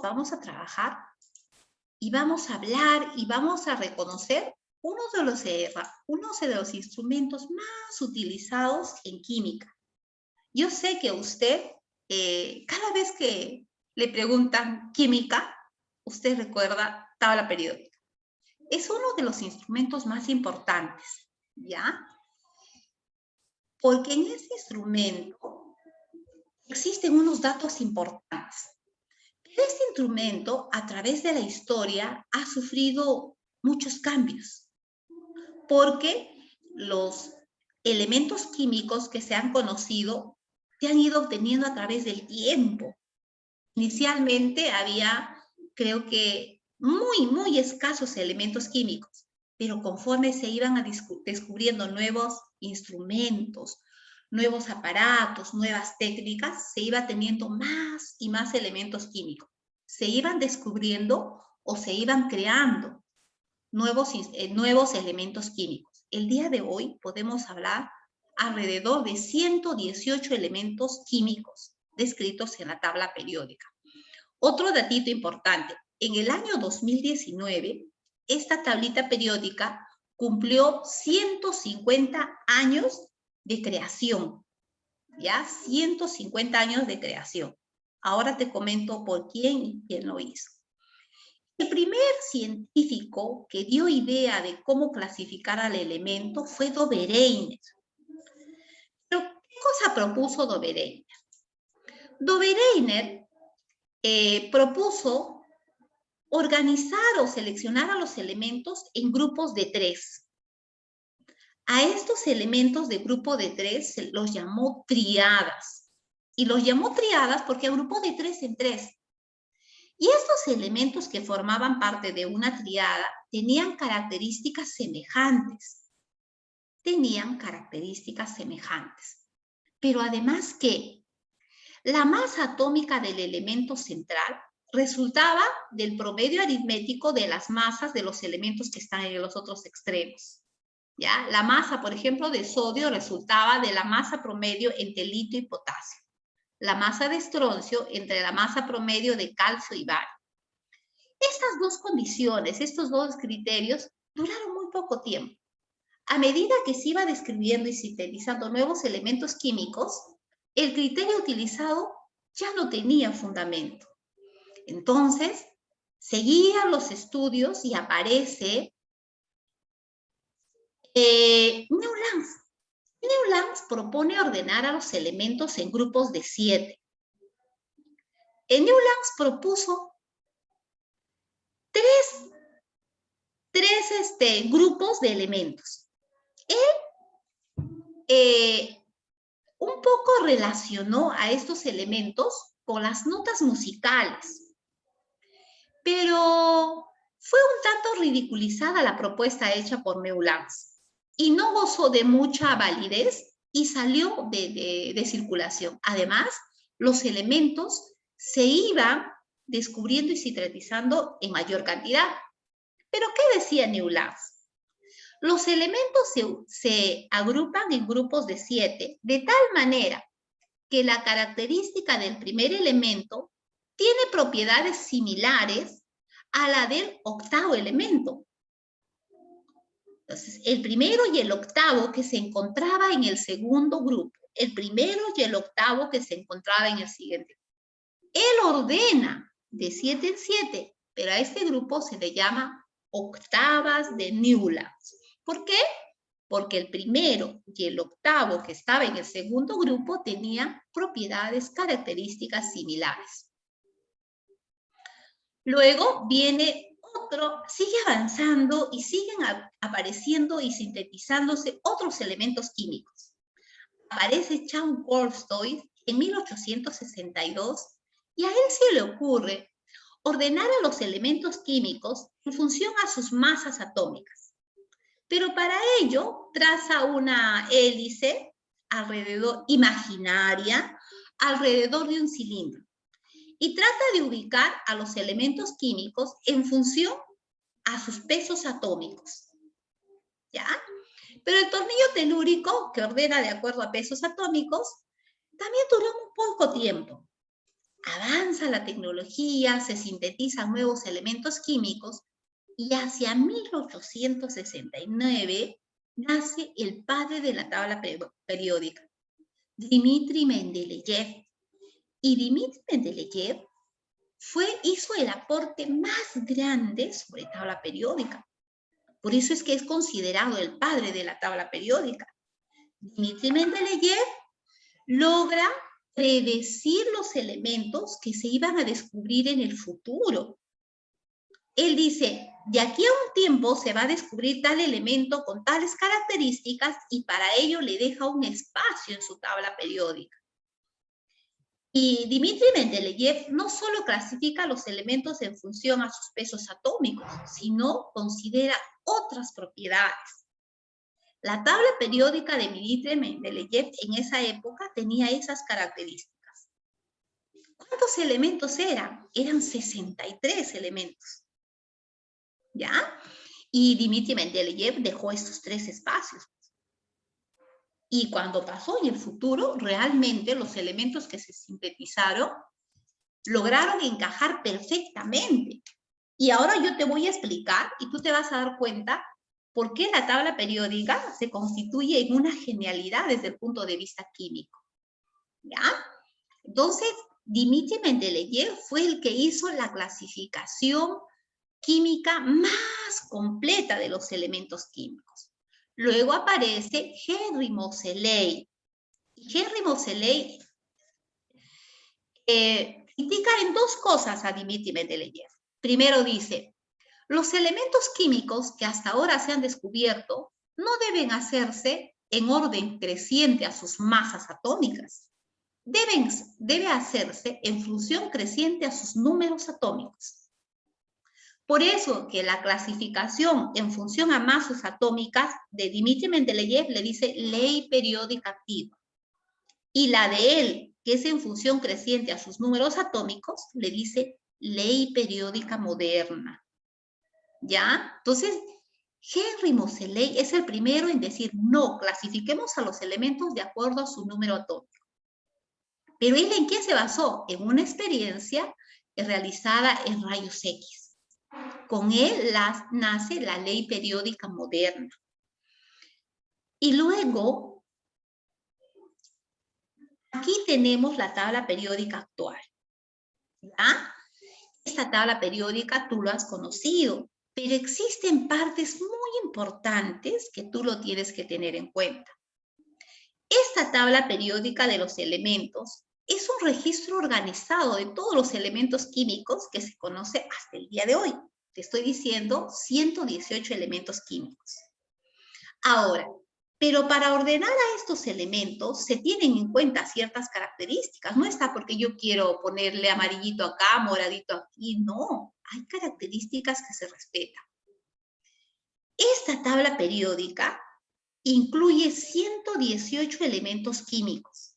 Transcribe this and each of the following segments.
vamos a trabajar y vamos a hablar y vamos a reconocer uno de los instrumentos más utilizados en química. Yo sé que usted, cada vez que le preguntan química, usted recuerda tabla periódica. Es uno de los instrumentos más importantes, ¿ya? Porque en ese instrumento existen unos datos importantes. Este instrumento, a través de la historia, ha sufrido muchos cambios, porque los elementos químicos que se han conocido se han ido obteniendo a través del tiempo. Inicialmente había, creo que, muy escasos elementos químicos, pero conforme se iban descubriendo nuevos instrumentos, nuevos aparatos, nuevas técnicas, se iba teniendo más y más elementos químicos. Se iban descubriendo o se iban creando nuevos elementos químicos. El día de hoy podemos hablar alrededor de 118 elementos químicos descritos en la tabla periódica. Otro datito importante, en el año 2019, esta tablita periódica cumplió 150 años de creación, ¿ya? 150 años de creación. Ahora te comento por quién y quién lo hizo. El primer científico que dio idea de cómo clasificar al elemento fue Dobereiner. Pero, ¿qué cosa propuso Dobereiner? Dobereiner propuso organizar o seleccionar a los elementos en grupos de 3. A estos elementos de grupo de 3 se los llamó triadas. Y los llamó triadas porque agrupó de 3 en 3. Y estos elementos que formaban parte de una triada tenían características semejantes. Pero además que la masa atómica del elemento central resultaba del promedio aritmético de las masas de los elementos que están en los otros extremos. ¿Ya? La masa, por ejemplo, de sodio resultaba de la masa promedio entre litio y potasio. La masa de estroncio entre la masa promedio de calcio y bario. Estas dos condiciones, estos dos criterios, duraron muy poco tiempo. A medida que se iba describiendo y sintetizando nuevos elementos químicos, el criterio utilizado ya no tenía fundamento. Entonces, seguían los estudios y aparece Newlands. Newlands propone ordenar a los elementos en grupos de 7. Newlands propuso tres grupos de elementos. Él un poco relacionó a estos elementos con las notas musicales, pero fue un tanto ridiculizada la propuesta hecha por Newlands y no gozó de mucha validez y salió de circulación. Además, los elementos se iban descubriendo y sintetizando en mayor cantidad. ¿Pero qué decía Newlands? Los elementos se agrupan en grupos de 7, de tal manera que la característica del primer elemento tiene propiedades similares a la del octavo elemento. Entonces, el primero y el octavo que se encontraba en el segundo grupo, el primero y el octavo que se encontraba en el siguiente. Él ordena de 7 en 7, pero a este grupo se le llama octavas de Newlands. ¿Por qué? Porque el primero y el octavo que estaba en el segundo grupo tenían propiedades, características similares. Luego viene otro, sigue avanzando y siguen apareciendo y sintetizándose otros elementos químicos. Aparece Charles Tolstoy en 1862 y a él se le ocurre ordenar a los elementos químicos en función a sus masas atómicas. Pero para ello traza una hélice alrededor, imaginaria alrededor de un cilindro y trata de ubicar a los elementos químicos en función a sus pesos atómicos. ¿Ya? Pero el tornillo telúrico, que ordena de acuerdo a pesos atómicos, también duró un poco tiempo. Avanza la tecnología, se sintetizan nuevos elementos químicos y hacia 1869 nace el padre de la tabla periódica, Dmitri Mendeleev. Y Dmitri Mendeleev hizo el aporte más grande sobre tabla periódica. Por eso es que es considerado el padre de la tabla periódica. Dmitri Mendeleev logra predecir los elementos que se iban a descubrir en el futuro. Él dice, de aquí a un tiempo se va a descubrir tal elemento con tales características y para ello le deja un espacio en su tabla periódica. Y Dmitri Mendeleev no solo clasifica los elementos en función a sus pesos atómicos, sino considera otras propiedades. La tabla periódica de Dmitri Mendeleev en esa época tenía esas características. ¿Cuántos elementos eran? Eran 63 elementos. ¿Ya? Y Dmitri Mendeleev dejó estos 3 espacios. Y cuando pasó en el futuro, realmente los elementos que se sintetizaron lograron encajar perfectamente. Y ahora yo te voy a explicar y tú te vas a dar cuenta por qué la tabla periódica se constituye en una genialidad desde el punto de vista químico. ¿Ya? Entonces, Dmitri Mendeleev fue el que hizo la clasificación química más completa de los elementos químicos. Luego aparece Henry Moseley. Henry Moseley critica en 2 cosas a Dmitri Mendeleev. Primero dice, los elementos químicos que hasta ahora se han descubierto no deben hacerse en orden creciente a sus masas atómicas. Debe hacerse en función creciente a sus números atómicos. Por eso que la clasificación en función a masas atómicas de Dmitri Mendeleev le dice ley periódica activa. Y la de él, que es en función creciente a sus números atómicos, le dice ley periódica moderna. ¿Ya? Entonces, Henry Moseley es el primero en decir, no, clasifiquemos a los elementos de acuerdo a su número atómico. Pero ¿él en qué se basó? En una experiencia realizada en rayos X. Con él nace la ley periódica moderna. Y luego, aquí tenemos la tabla periódica actual. ¿Ya? Esta tabla periódica tú lo has conocido, pero existen partes muy importantes que tú lo tienes que tener en cuenta. Esta tabla periódica de los elementos es un registro organizado de todos los elementos químicos que se conoce hasta el día de hoy. Te estoy diciendo 118 elementos químicos. Ahora, pero para ordenar a estos elementos se tienen en cuenta ciertas características. No está porque yo quiero ponerle amarillito acá, moradito aquí. No, hay características que se respetan. Esta tabla periódica incluye 118 elementos químicos.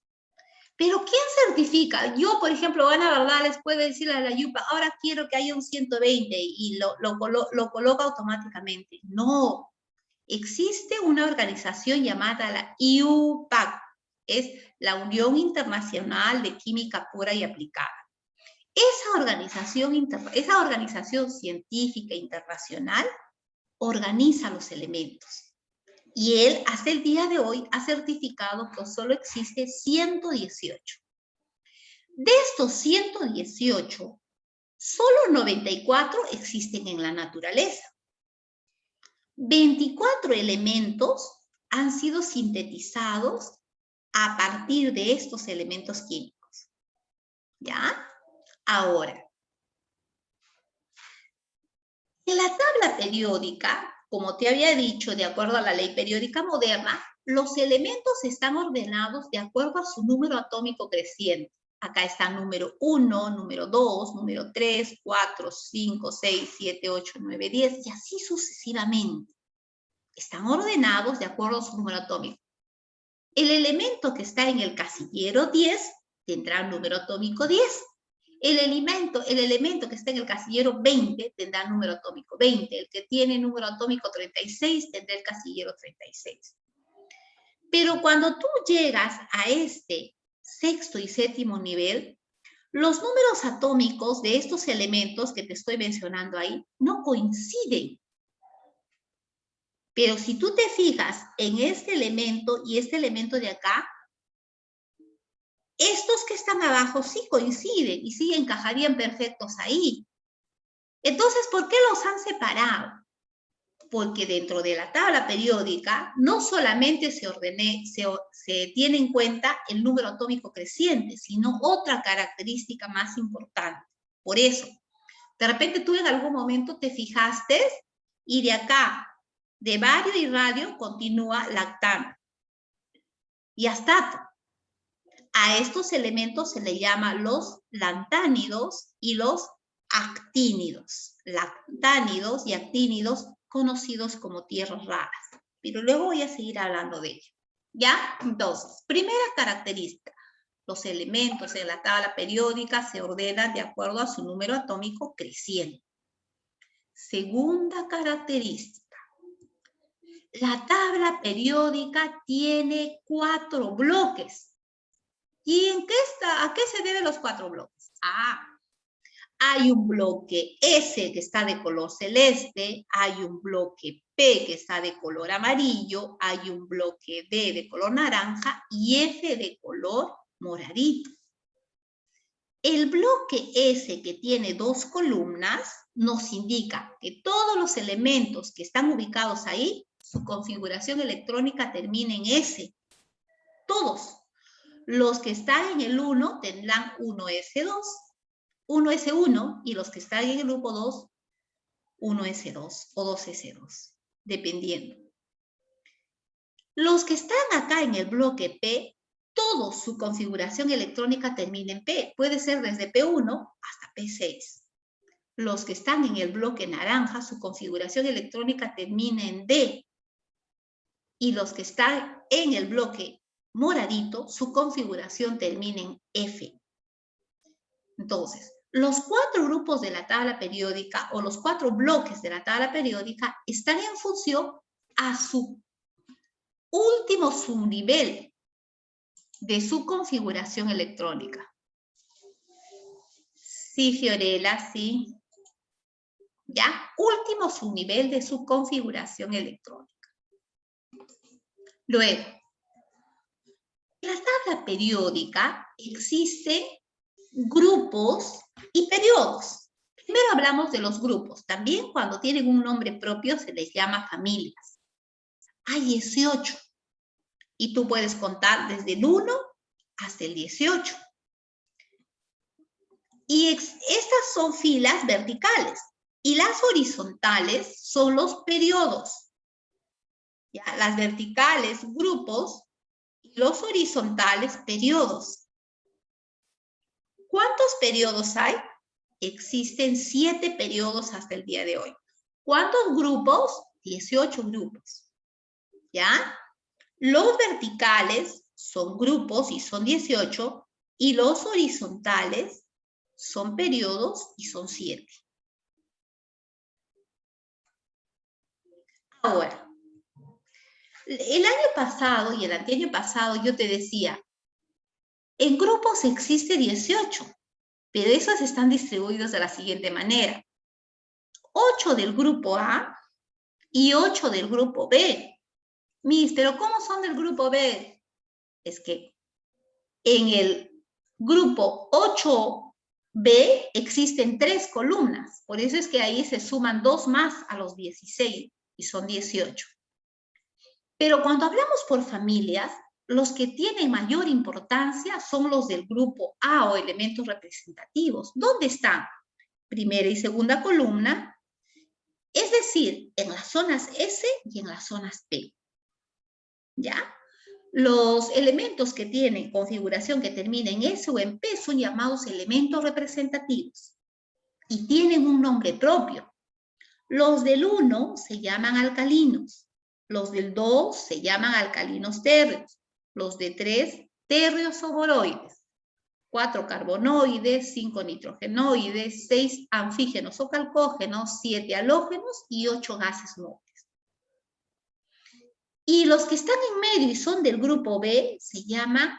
Pero ¿quién certifica? Yo, por ejemplo, Ana Verdad les puedo decirle a la Yupa, ahora quiero que haya un 120 y lo coloca automáticamente. No, existe una organización llamada la IUPAC, es la Unión Internacional de Química Pura y Aplicada. Esa organización científica internacional organiza los elementos. Y él, hasta el día de hoy, ha certificado que solo existe 118. De estos 118, solo 94 existen en la naturaleza. 24 elementos han sido sintetizados a partir de estos elementos químicos. ¿Ya? Ahora, en la tabla periódica, como te había dicho, de acuerdo a la ley periódica moderna, los elementos están ordenados de acuerdo a su número atómico creciente. Acá está número 1, número 2, número 3, 4, 5, 6, 7, 8, 9, 10 y así sucesivamente. Están ordenados de acuerdo a su número atómico. El elemento que está en el casillero 10 tendrá el número atómico 10. El elemento que está en el casillero 20 tendrá el número atómico 20. El que tiene número atómico 36 tendrá el casillero 36. Pero cuando tú llegas a este sexto y séptimo nivel, Los números atómicos de estos elementos que te estoy mencionando ahí no coinciden. Pero si tú te fijas en este elemento y este elemento de acá, estos que están abajo sí coinciden y sí encajarían perfectos ahí. Entonces, ¿por qué los han separado? Porque dentro de la tabla periódica no solamente se tiene en cuenta el número atómico creciente, sino otra característica más importante. Por eso, de repente tú en algún momento te fijaste y de acá, de bario y radio, continúa lactano y astato. A estos elementos se le llama los lantánidos y los actínidos. Lantánidos y actínidos conocidos como tierras raras. Pero luego voy a seguir hablando de ello. ¿Ya? Entonces, primera característica. Los elementos en la tabla periódica se ordenan de acuerdo a su número atómico creciente. Segunda característica. La tabla periódica tiene 4 bloques. ¿Y en qué está? ¿A qué se deben los 4 bloques? Hay un bloque S que está de color celeste, hay un bloque P que está de color amarillo, hay un bloque D de color naranja y F de color moradito. El bloque S que tiene 2 columnas nos indica que todos los elementos que están ubicados ahí, su configuración electrónica termina en S. Todos. Los que están en el 1 tendrán 1S2, 1S1, y los que están en el grupo 2, 1S2 o 2S2, dependiendo. Los que están acá en el bloque P, toda su configuración electrónica termina en P. Puede ser desde P1 hasta P6. Los que están en el bloque naranja, su configuración electrónica termina en D. Y los que están en el bloque moradito, su configuración termina en F. Entonces, los 4 grupos de la tabla periódica o los 4 bloques de la tabla periódica están en función a su último subnivel de su configuración electrónica. Sí, Fiorella, sí. ¿Ya? Último subnivel de su configuración electrónica. Luego, en la tabla periódica existen grupos y periodos. Primero hablamos de los grupos. También cuando tienen un nombre propio se les llama familias. Hay 18. Y tú puedes contar desde el 1 hasta el 18. Y estas son filas verticales. Y las horizontales son los periodos. ¿Ya? Las verticales, grupos, y los horizontales, periodos. ¿Cuántos periodos hay? Existen 7 periodos hasta el día de hoy. ¿Cuántos grupos? 18 grupos. ¿Ya? Los verticales son grupos y son 18, y los horizontales son periodos y son 7. Ahora, el año pasado y el anteaño pasado yo te decía, en grupos existe 18, pero esos están distribuidos de la siguiente manera. 8 del grupo A y 8 del grupo B. Miss, ¿pero cómo son del grupo B? Es que en el grupo 8B existen 3 columnas. Por eso es que ahí se suman 2 más a los 16 y son 18. Pero cuando hablamos por familias, los que tienen mayor importancia son los del grupo A o elementos representativos. ¿Dónde están? Primera y segunda columna, es decir, en las zonas S y en las zonas P. ¿Ya? Los elementos que tienen configuración que termina en S o en P son llamados elementos representativos y tienen un nombre propio. Los del 1 se llaman alcalinos, los del 2 se llaman alcalinos térreos, los de 3 térreos o boroides, 4 carbonoides, 5 nitrogenoides, 6 anfígenos o calcógenos, 7 halógenos y 8 gases nobles. Y los que están en medio y son del grupo B se llaman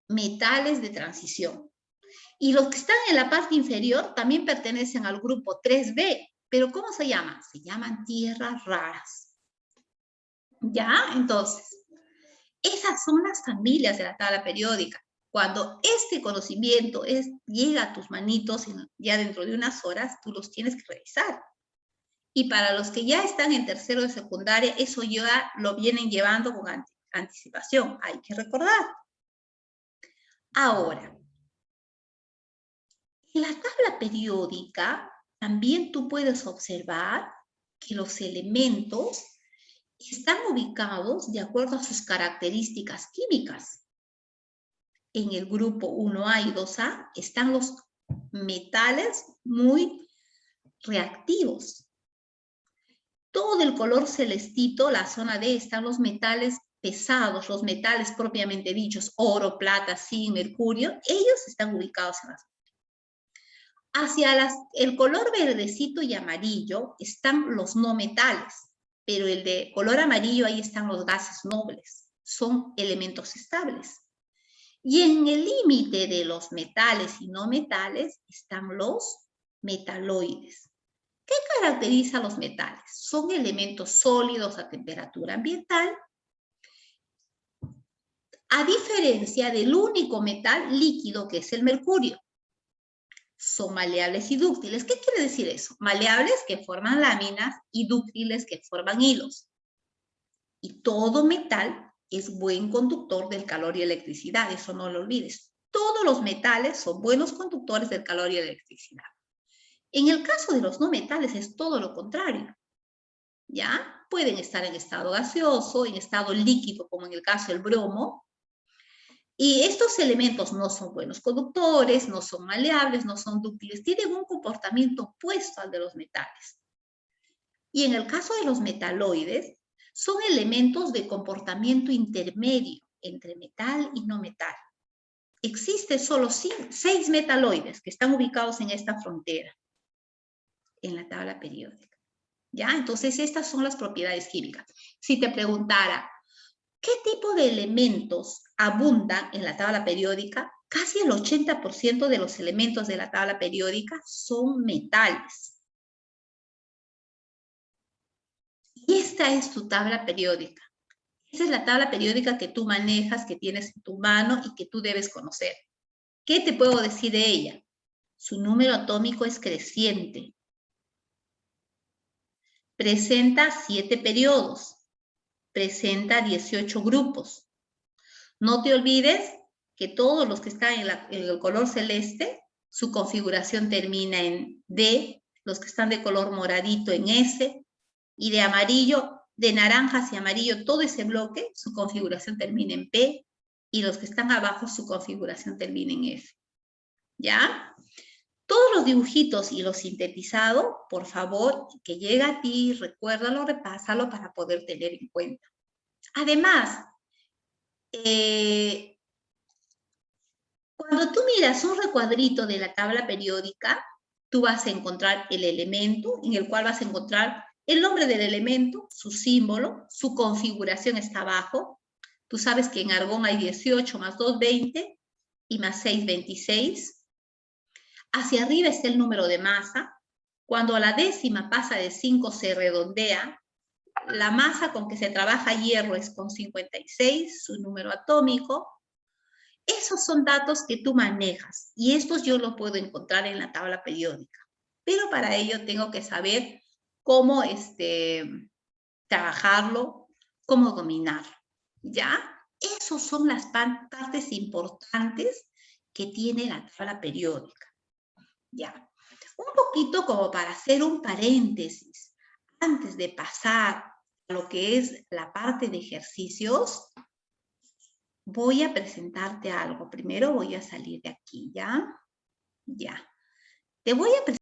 metales de transición. Y los que están en la parte inferior también pertenecen al grupo 3B. ¿Pero cómo se llaman? Se llaman tierras raras. ¿Ya? Entonces, esas son las familias de la tabla periódica. Cuando este conocimiento llega a tus manitos ya dentro de unas horas, tú los tienes que revisar. Y para los que ya están en tercero de secundaria, eso ya lo vienen llevando con anticipación. Hay que recordar. Ahora, en la tabla periódica también tú puedes observar que los elementos están ubicados de acuerdo a sus características químicas. En el grupo 1A y 2A están los metales muy reactivos. Todo el color celestito, la zona D, están los metales pesados, los metales propiamente dichos, oro, plata, zinc, mercurio, ellos están ubicados en las. Hacia el color verdecito y amarillo están los no metales, pero el de color amarillo ahí están los gases nobles, son elementos estables. Y en el límite de los metales y no metales están los metaloides. ¿Qué caracteriza a los metales? Son elementos sólidos a temperatura ambiental, a diferencia del único metal líquido que es el mercurio. Son maleables y dúctiles. ¿Qué quiere decir eso? Maleables que forman láminas y dúctiles que forman hilos. Y todo metal es buen conductor del calor y electricidad, eso no lo olvides. Todos los metales son buenos conductores del calor y electricidad. En el caso de los no metales es todo lo contrario. ¿Ya? Pueden estar en estado gaseoso, en estado líquido, como en el caso del bromo. Y estos elementos no son buenos conductores, no son maleables, no son dúctiles, tienen un comportamiento opuesto al de los metales. Y en el caso de los metaloides, son elementos de comportamiento intermedio entre metal y no metal. Existen solo 6 metaloides que están ubicados en esta frontera, en la tabla periódica. ¿Ya? Entonces, estas son las propiedades químicas. Si te preguntara, ¿qué tipo de elementos abundan en la tabla periódica? Casi el 80% de los elementos de la tabla periódica son metales. Y esta es tu tabla periódica. Esa es la tabla periódica que tú manejas, que tienes en tu mano y que tú debes conocer. ¿Qué te puedo decir de ella? Su número atómico es creciente. Presenta 7 periodos. Presenta 18 grupos. No te olvides que todos los que están en el color celeste, su configuración termina en D, los que están de color moradito en S, y de amarillo, de naranja hacia amarillo, todo ese bloque, su configuración termina en P, y los que están abajo, su configuración termina en F. ¿Ya? Todos los dibujitos y lo sintetizado, por favor, que llega a ti, recuérdalo, repásalo para poder tener en cuenta. Además, cuando tú miras un recuadrito de la tabla periódica, tú vas a encontrar el elemento, en el cual vas a encontrar el nombre del elemento, su símbolo, su configuración está abajo. Tú sabes que en argón hay 18 más 2, 20 y más 6, 26. Hacia arriba está el número de masa. Cuando a la décima pasa de 5 se redondea. La masa con que se trabaja hierro es con 56, su número atómico. Esos son datos que tú manejas y estos yo los puedo encontrar en la tabla periódica. Pero para ello tengo que saber cómo trabajarlo, cómo dominarlo. ¿Ya? Esas son las partes importantes que tiene la tabla periódica. ¿Ya? Un poquito como para hacer un paréntesis, antes de pasar a lo que es la parte de ejercicios, voy a presentarte algo. Primero voy a salir de aquí, ¿ya? Ya. Te voy a presentar